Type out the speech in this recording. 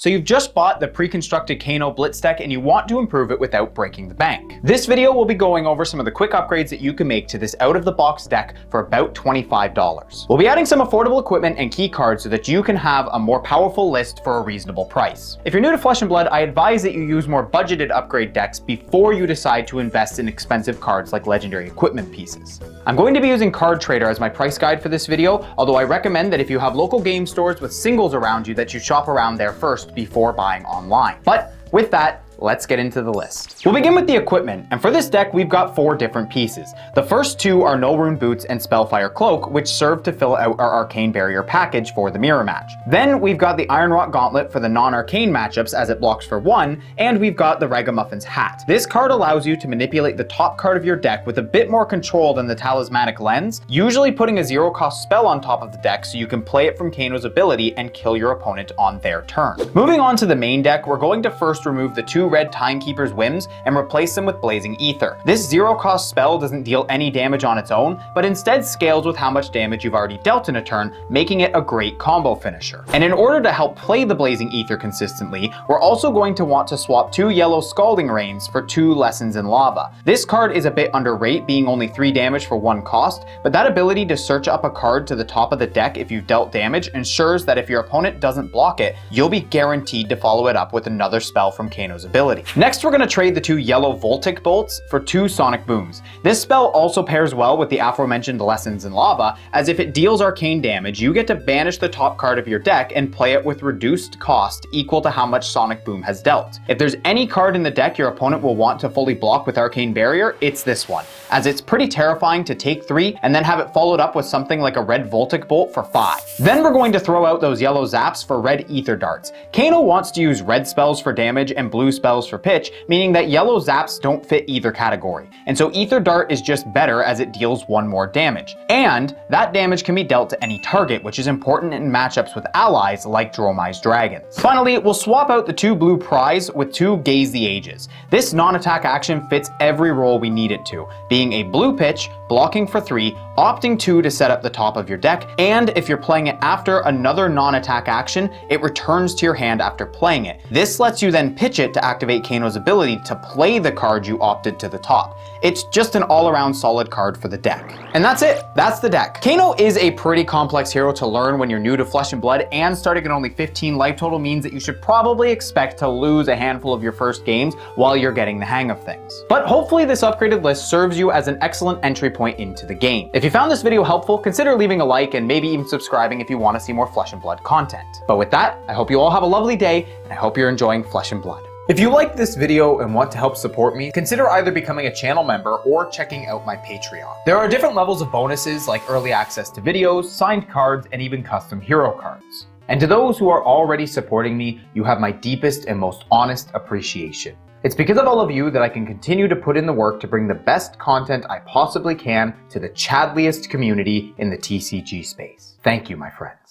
So you've just bought the pre-constructed Kano Blitz deck and you want to improve it without breaking the bank. This video will be going over some of the quick upgrades that you can make to this out-of-the-box deck for about $25. We'll be adding some affordable equipment and key cards so that you can have a more powerful list for a reasonable price. If you're new to Flesh and Blood, I advise that you use more budgeted upgrade decks before you decide to invest in expensive cards like legendary equipment pieces. I'm going to be using Card Trader as my price guide for this video, although I recommend that if you have local game stores with singles around you that you shop around there first before buying online. But with that, let's get into the list. We'll begin with the equipment, and for this deck we've got 4 different pieces. The first 2 are No Rune Boots and Spellfire Cloak, which serve to fill out our Arcane Barrier package for the mirror match. Then we've got the Iron Rot Gauntlet for the non-arcane matchups as it blocks for 1, and we've got the Ragamuffins Hat. This card allows you to manipulate the top card of your deck with a bit more control than the Talismanic Lens, usually putting a 0-cost spell on top of the deck so you can play it from Kano's ability and kill your opponent on their turn. Moving on to the main deck, we're going to first remove the 2 red Timekeeper's Whims and replace them with Blazing Ether. This 0-cost spell doesn't deal any damage on its own, but instead scales with how much damage you've already dealt in a turn, making it a great combo finisher. And in order to help play the Blazing Ether consistently, we're also going to want to swap 2 yellow Scalding Rains for 2 Lessons in Lava. This card is a bit underrated, being only 3 damage for 1 cost, but that ability to search up a card to the top of the deck if you've dealt damage ensures that if your opponent doesn't block it, you'll be guaranteed to follow it up with another spell from Kano's ability. Next, we're going to trade the 2 yellow Voltic Bolts for 2 Sonic Booms. This spell also pairs well with the aforementioned Lessons in Lava, as if it deals arcane damage, you get to banish the top card of your deck and play it with reduced cost equal to how much Sonic Boom has dealt. If there's any card in the deck your opponent will want to fully block with Arcane Barrier, it's this one, as it's pretty terrifying to take 3 and then have it followed up with something like a red Voltic Bolt for 5. Then we're going to throw out those yellow zaps for red Ether Darts. Kano wants to use red spells for damage and blue spells for pitch, meaning that yellow zaps don't fit either category. And so Ether Dart is just better as it deals 1 more damage. And that damage can be dealt to any target, which is important in matchups with allies like Dromai's Dragons. Finally, we'll swap out the 2 blue Prize with 2 Gaze the Ages. This non-attack action fits every role we need it to, being a blue pitch, blocking for 3, opting 2 to set up the top of your deck, and if you're playing it after another non-attack action, it returns to your hand after playing it. This lets you then pitch it to activate Kano's ability to play the card you opted to the top. It's just an all-around solid card for the deck. And that's it. That's the deck. Kano is a pretty complex hero to learn when you're new to Flesh and Blood, and starting at only 15 life total means that you should probably expect to lose a handful of your first games while you're getting the hang of things. But hopefully this upgraded list serves you as an excellent entry point into the game. If you found this video helpful, consider leaving a like and maybe even subscribing if you want to see more Flesh and Blood content. But with that, I hope you all have a lovely day, and I hope you're enjoying Flesh and Blood. If you liked this video and want to help support me, consider either becoming a channel member or checking out my Patreon. There are different levels of bonuses like early access to videos, signed cards, and even custom hero cards. And to those who are already supporting me, you have my deepest and most honest appreciation. It's because of all of you that I can continue to put in the work to bring the best content I possibly can to the chadliest community in the TCG space. Thank you, my friends.